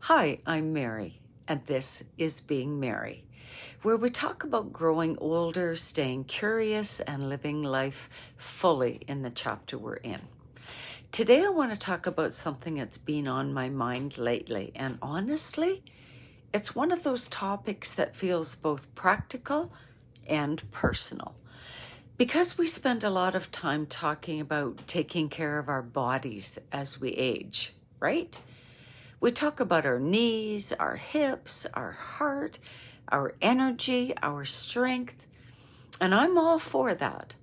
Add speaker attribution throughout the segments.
Speaker 1: Hi, I'm Mary, and this is Being Mary, where we talk about growing older, staying curious, and living life fully in the chapter we're in. Today, I want to talk about something that's been on my mind lately, and honestly, it's one of those topics that feels both practical and personal. Because we spend a lot of time talking about taking care of our bodies as we age, right? We talk about our knees, our hips, our heart, our energy, our strength, and I'm all for that.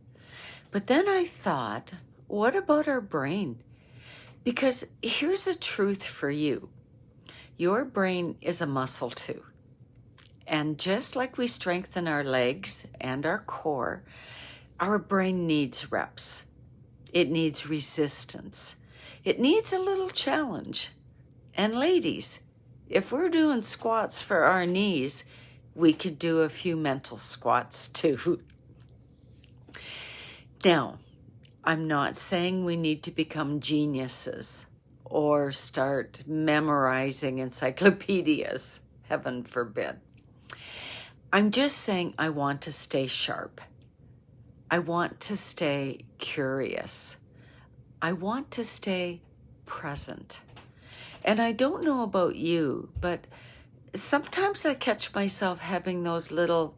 Speaker 1: But then I thought, what about our brain? Because here's the truth for you. Your brain is a muscle too. And just like we strengthen our legs and our core, our brain needs reps. It needs resistance. It needs a little challenge. And ladies, if we're doing squats for our knees, we could do a few mental squats too. Now, I'm not saying we need to become geniuses or start memorizing encyclopedias, heaven forbid. I'm just saying I want to stay sharp. I want to stay curious. I want to stay present. And I don't know about you, but sometimes I catch myself having those little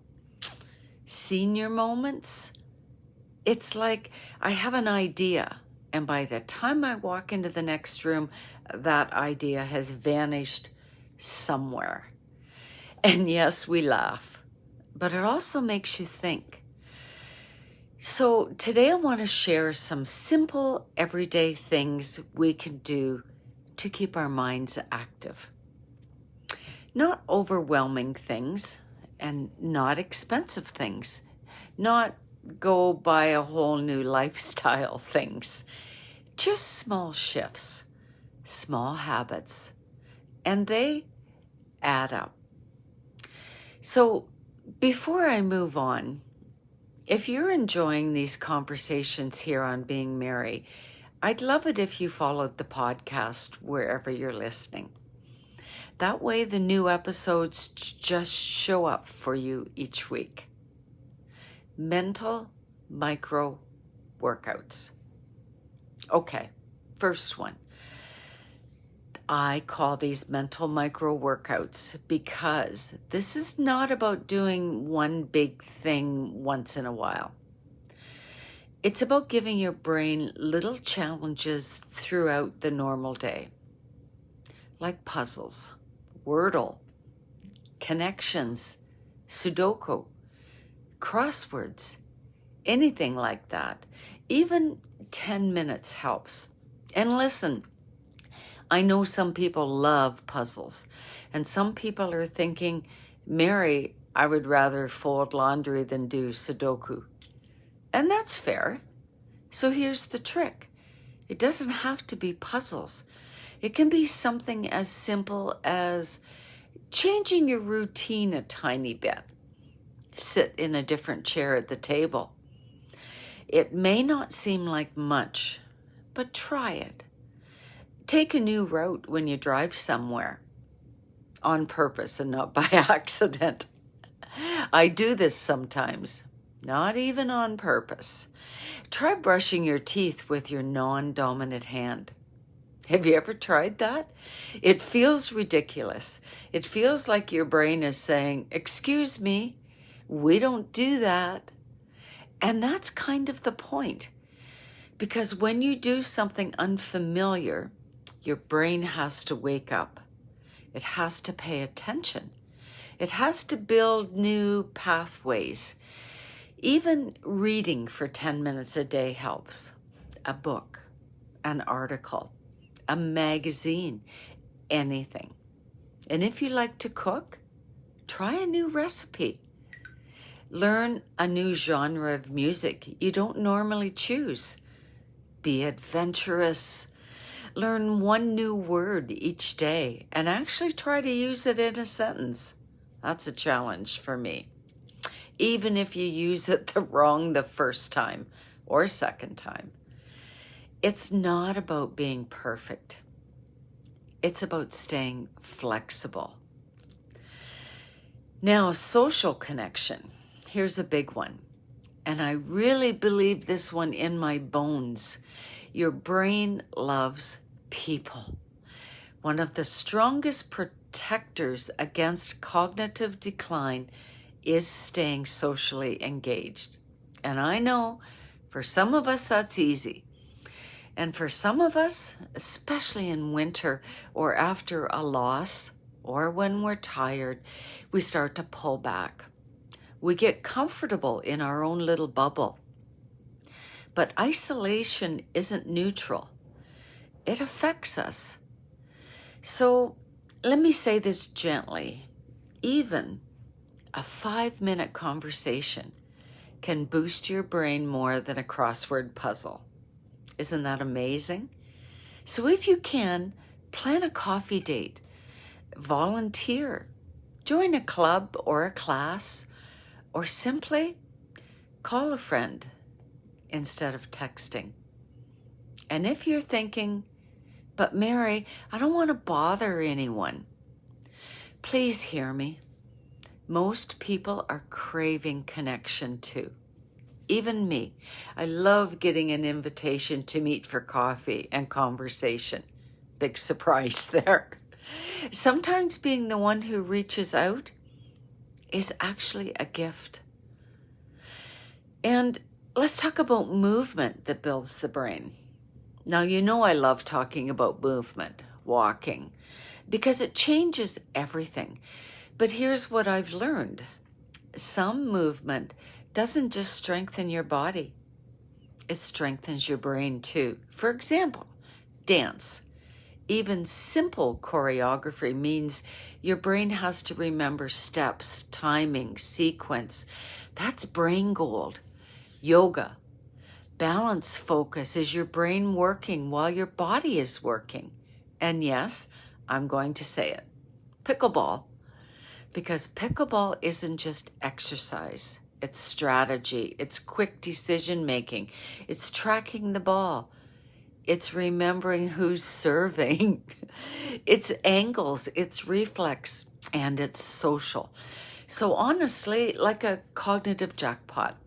Speaker 1: senior moments. It's like I have an idea, and by the time I walk into the next room, that idea has vanished somewhere. And yes, we laugh, but it also makes you think. So today I want to share some simple, everyday things we can do to keep our minds active. Not overwhelming things and not expensive things. Not go buy a whole new lifestyle things. Just small shifts, small habits, and they add up. So before I move on, if you're enjoying these conversations here on Being Mary, I'd love it if you followed the podcast wherever you're listening. That way the new episodes just show up for you each week. Mental micro workouts. Okay, first one. I call these mental micro workouts because this is not about doing one big thing once in a while. It's about giving your brain little challenges throughout the normal day, like puzzles, Wordle, connections, Sudoku, crosswords, anything like that. Even 10 minutes helps. And listen, I know some people love puzzles, and some people are thinking, Mary, I would rather fold laundry than do Sudoku. And that's fair. So here's the trick. It doesn't have to be puzzles. It can be something as simple as changing your routine a tiny bit. Sit in a different chair at the table. It may not seem like much, but try it. Take a new route when you drive somewhere, on purpose and not by accident. I do this sometimes, not even on purpose. Try brushing your teeth with your non-dominant hand. Have you ever tried that? It feels ridiculous. It feels like your brain is saying, excuse me, we don't do that. And that's kind of the point. Because when you do something unfamiliar, your brain has to wake up. It has to pay attention. It has to build new pathways. Even reading for 10 minutes a day helps. A book, an article, a magazine, anything. And if you like to cook, try a new recipe. Learn a new genre of music you don't normally choose. Be adventurous. Learn one new word each day and actually try to use it in a sentence. That's a challenge for me. Even if you use it wrong the first time or second time. It's not about being perfect. It's about staying flexible. Now, social connection. Here's a big one. And I really believe this one in my bones. Your brain loves people. One of the strongest protectors against cognitive decline is staying socially engaged. And I know for some of us that's easy. And for some of us, especially in winter or after a loss or when we're tired, we start to pull back. We get comfortable in our own little bubble. But isolation isn't neutral. It affects us. So let me say this gently. Even a 5-minute conversation can boost your brain more than a crossword puzzle. Isn't that amazing? So if you can, plan a coffee date, volunteer, join a club or a class, or simply call a friend instead of texting. And if you're thinking, but Mary, I don't want to bother anyone, please hear me. Most people are craving connection too. Even me. I love getting an invitation to meet for coffee and conversation. Big surprise there. Sometimes being the one who reaches out is actually a gift. And let's talk about movement that builds the brain. Now, you know I love talking about movement, walking, because it changes everything. But here's what I've learned. Some movement doesn't just strengthen your body. It strengthens your brain too. For example, dance. Even simple choreography means your brain has to remember steps, timing, sequence. That's brain gold. Yoga. Balance focus is your brain working while your body is working. And yes, I'm going to say it. Pickleball. Because pickleball isn't just exercise. It's strategy. It's quick decision making. It's tracking the ball. It's remembering who's serving. It's angles, it's reflex, and it's social. So honestly, like a cognitive jackpot.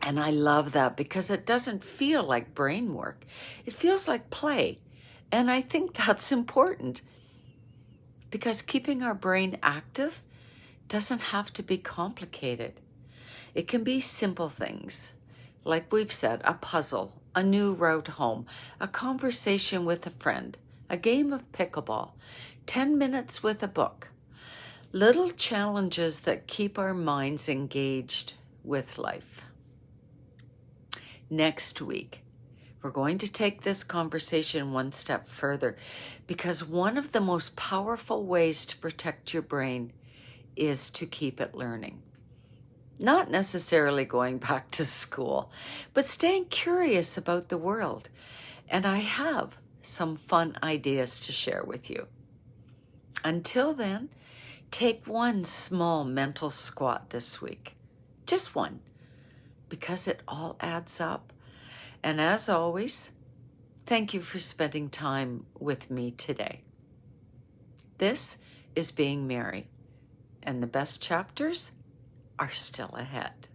Speaker 1: And I love that because it doesn't feel like brain work. It feels like play. And I think that's important because keeping our brain active doesn't have to be complicated. It can be simple things, like we've said, a puzzle, a new route home, a conversation with a friend, a game of pickleball, 10 minutes with a book. Little challenges that keep our minds engaged with life. Next week, we're going to take this conversation one step further because one of the most powerful ways to protect your brain is to keep it learning. Not necessarily going back to school, but staying curious about the world. And I have some fun ideas to share with you. Until then, take one small mental squat this week. Just one, because it all adds up. And as always, thank you for spending time with me today. This is Being Mary, and the best chapters are still ahead.